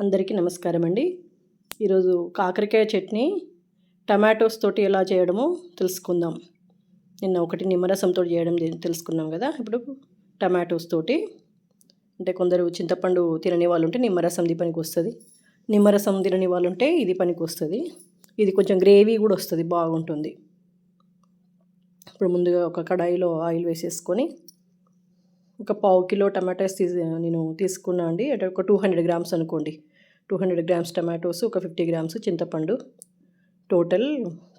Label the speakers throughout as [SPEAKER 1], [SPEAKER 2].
[SPEAKER 1] అందరికీ నమస్కారం అండి. ఈరోజు కాకరకాయ చట్నీ టమాటోస్ తోటి ఎలా చేయడమో తెలుసుకుందాం. నిన్న ఒకటి నిమ్మరసంతో చేయడం తెలుసుకున్నాం కదా. ఇప్పుడు టమాటోస్ తోటి, అంటే కొందరు చింతపండు తినని వాళ్ళు ఉంటే నిమ్మరసంది పనికి వస్తుంది, నిమ్మరసం తినని వాళ్ళు ఉంటే ఇది పనికి వస్తుంది. ఇది కొంచెం గ్రేవీ కూడా వస్తుంది, బాగుంటుంది. ఇప్పుడు ముందుగా ఒక కడాయిలో ఆయిల్ వేసేసుకొని ఒక పావు కిలో టమాటోస్ నేను తీసుకున్నా అండి. అంటే ఒక 200 గ్రామ్స్ అనుకోండి. 200 గ్రామ్స్ టమాటోస్, ఒక 50 గ్రామ్స్ చింతపండు, టోటల్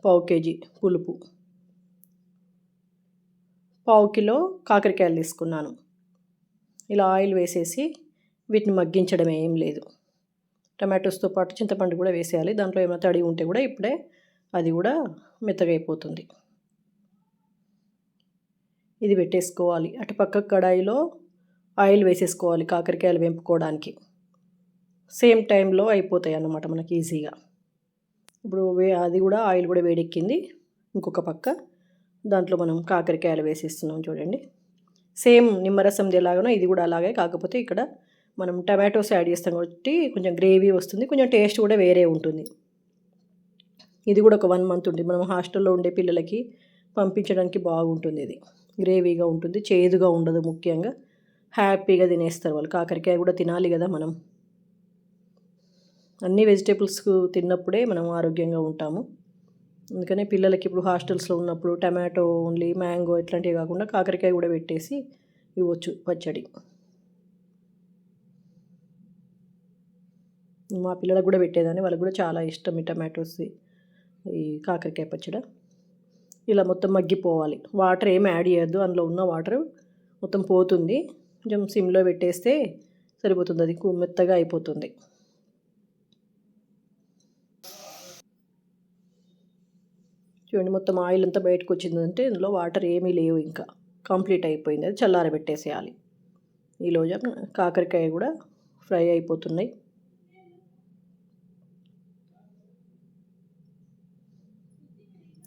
[SPEAKER 1] పావు కేజీ పులుపు, పావు కిలో కాకరకాయలు తీసుకున్నాను. ఇలా ఆయిల్ వేసేసి వీటిని మగ్గించడం ఏం లేదు. టమాటోస్తో పాటు చింతపండు కూడా వేసేయాలి. దాంట్లో ఏమైనా తడి ఉంటే కూడా ఇప్పుడే అది కూడా మెత్తగా అయిపోతుంది. ఇది పెట్టేసుకోవాలి. అటు పక్క కడాయిలో ఆయిల్ వేసేసుకోవాలి కాకరకాయలు వేపుకోవడానికి. సేమ్ టైంలో అయిపోతాయి అన్నమాట మనకి ఈజీగా. ఇప్పుడు అది కూడా ఆయిల్ కూడా వేడెక్కింది. ఇంకొక పక్క దాంట్లో మనం కాకరకాయలు వేసేస్తున్నాం చూడండి. సేమ్ నిమ్మరసంది ఎలాగనో ఇది కూడా అలాగే, కాకపోతే ఇక్కడ మనం టమాటోస్ యాడ్ చేస్తాం కాబట్టి కొంచెం గ్రేవీ వస్తుంది, కొంచెం టేస్ట్ కూడా వేరే ఉంటుంది. ఇది కూడా ఒక 1 మంత్ ఉంటుంది. మనం హాస్టల్లో ఉండే పిల్లలకి పంపించడానికి బాగుంటుంది. ఇది గ్రేవీగా ఉంటుంది, చేదుగా ఉండదు. ముఖ్యంగా హ్యాపీగా తినేస్తారు వాళ్ళు. కాకరకాయ కూడా తినాలి కదా మనం. అన్ని వెజిటేబుల్స్ తిన్నప్పుడే మనం ఆరోగ్యంగా ఉంటాము. అందుకనే పిల్లలకి ఇప్పుడు హాస్టల్స్లో ఉన్నప్పుడు టమాటో ఓన్లీ, మ్యాంగో ఇట్లాంటివి కాకుండా కాకరకాయ కూడా పెట్టేసి ఇవ్వచ్చు పచ్చడి. మా పిల్లలకు కూడా పెట్టేదాన్ని, వాళ్ళకి కూడా చాలా ఇష్టం ఈ టమాటోస్, ఈ కాకరకాయ పచ్చడి. ఇలా మొత్తం మగ్గిపోవాలి. వాటర్ ఏమి యాడ్ చేయొద్దు, అందులో ఉన్న వాటర్ మొత్తం పోతుంది. కొంచెం సిమ్లో పెట్టేస్తే సరిపోతుంది, అది మెత్తగా అయిపోతుంది. చూడండి, మొత్తం ఆయిల్ అంతా బయటకు వచ్చిందంటే ఇందులో వాటర్ ఏమీ లేవు, ఇంకా కంప్లీట్ అయిపోయింది. అది చల్లారబెట్టేసేయాలి. ఈలోజు కాకరకాయ కూడా ఫ్రై అయిపోతున్నాయి.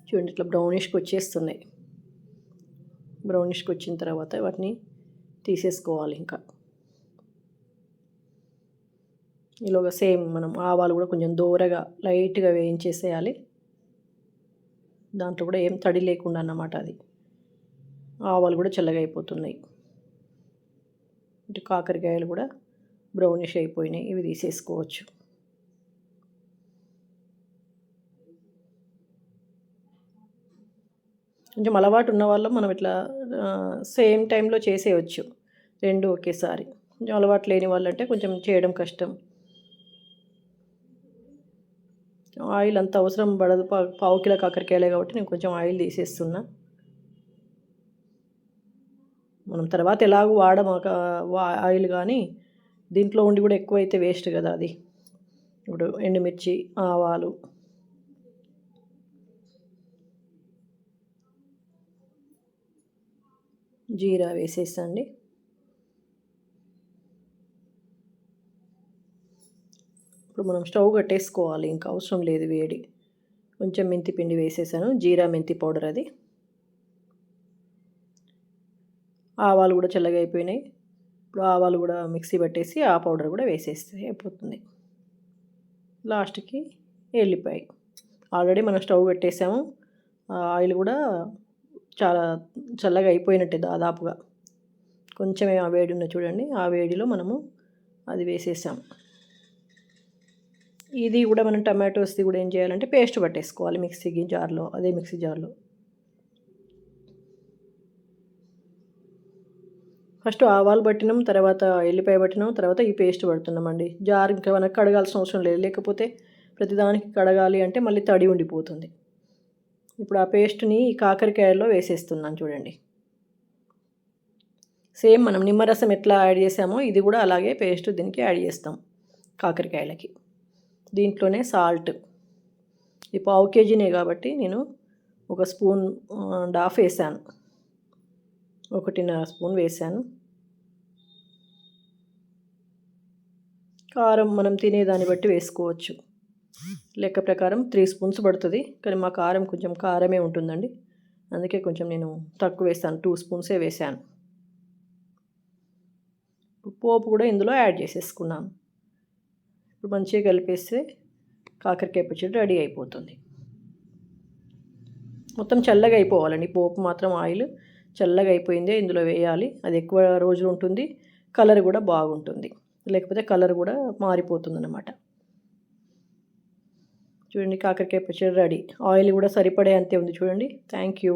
[SPEAKER 1] చూడండి, ఇట్లా బ్రౌనిష్కి వచ్చేస్తున్నాయి. బ్రౌనిష్కి వచ్చిన తర్వాత వాటిని తీసేసుకోవాలి. ఇంకా ఈలోగా సేమ్ మనం ఆవాలు కూడా కొంచెం దూరగా లైట్గా వేయించేసేయాలి. దాంట్లో కూడా ఏం తడి లేకుండా అన్నమాట. అది ఆవాలు కూడా చల్లగా అయిపోతున్నాయి. ఇటు కాకరకాయలు కూడా బ్రౌనిష్ అయిపోయినాయి, ఇవి తీసేసుకోవచ్చు. కొంచెం అలవాటు ఉన్న వాళ్ళం మనం ఇట్లా సేమ్ టైంలో చేసేయచ్చు, రెండు ఒకేసారి. కొంచెం అలవాటు లేని వాళ్ళంటే కొంచెం చేయడం కష్టం. ఆయిల్ అంత అవసరం పడదు, పావు కిలో కాకరకాయలే కాబట్టి నేను కొంచెం ఆయిల్ తీసేస్తున్నా. మనం తర్వాత ఎలాగో ఆయిల్, కానీ దీంట్లో ఉండి కూడా ఎక్కువైతే వేస్ట్ కదా అది. ఇప్పుడు ఎండుమిర్చి, ఆవాలు, జీరా వేసేసండి. ఇప్పుడు మనం స్టవ్ కట్టేసుకోవాలి, ఇంకా అవసరం లేదు వేడి. కొంచెం మెంతి పిండి వేసేసాను, జీరా మెంతి పౌడర్ అది. ఆవాలు కూడా చల్లగా అయిపోయినాయి. ఇప్పుడు ఆవాలు కూడా మిక్సీ పట్టేసి ఆ పౌడర్ కూడా వేసేస్తే అయిపోతుంది. లాస్ట్కి ఎల్లిపాయ. ఆల్రెడీ మనం స్టవ్ పెట్టేసాము, ఆయిల్ కూడా చాలా చల్లగా అయిపోయినట్టే దాదాపుగా. కొంచెమే ఆ వేడి ఉన్న చూడండి, ఆ వేడిలో మనము అది వేసేసాం. ఇది కూడా మనం టమాటోస్ది కూడా ఏం చేయాలంటే పేస్ట్ పట్టేసుకోవాలి మిక్సీ జార్లో, అదే మిక్సీ జార్లో. ఫస్ట్ ఆవాలు పట్టినాం, తర్వాత ఎల్లిపాయ పట్టినాం, తర్వాత ఈ పేస్ట్ పడుతున్నామండి. జార్ ఇంకా మనకు కడగాల్సిన అవసరం లేదు, లేకపోతే ప్రతిదానికి కడగాలి అంటే మళ్ళీ తడి ఉండిపోతుంది. ఇప్పుడు ఆ పేస్ట్ని ఈ కాకరకాయల్లో వేసేస్తున్నాను చూడండి. సేమ్ మనం నిమ్మరసం ఎట్లా యాడ్ చేసామో ఇది కూడా అలాగే పేస్ట్ దీనికి యాడ్ చేస్తాం కాకరకాయలకి. దీంట్లోనే సాల్ట్, ఈ పావు కేజీనే కాబట్టి నేను 1.5 స్పూన్ వేసాను, 1.5 స్పూన్ వేసాను. కారం మనం తినేదాన్ని బట్టి వేసుకోవచ్చు. లెక్క ప్రకారం 3 స్పూన్స్ పడుతుంది, కానీ మా కారం కొంచెం కారమే ఉంటుందండి, అందుకే కొంచెం నేను తక్కువ వేస్తాను, 2 స్పూన్సే వేసాను. పోపు కూడా ఇందులో యాడ్ చేసేసుకున్నాను. ఇప్పుడు మంచిగా కలిపేస్తే కాకరకాయ పచ్చడి రెడీ అయిపోతుంది. మొత్తం చల్లగా అయిపోవాలండి. పోపు మాత్రం ఆయిల్ చల్లగా అయిపోయిందే ఇందులో వేయాలి. అది ఎక్కువ రోజులు ఉంటుంది, కలర్ కూడా బాగుంటుంది. లేకపోతే కలర్ కూడా మారిపోతుందన్నమాట. చూడండి కాకరకాయ పచ్చడి రెడీ. ఆయిల్ కూడా సరిపడే అంతే ఉంది చూడండి. Thank you.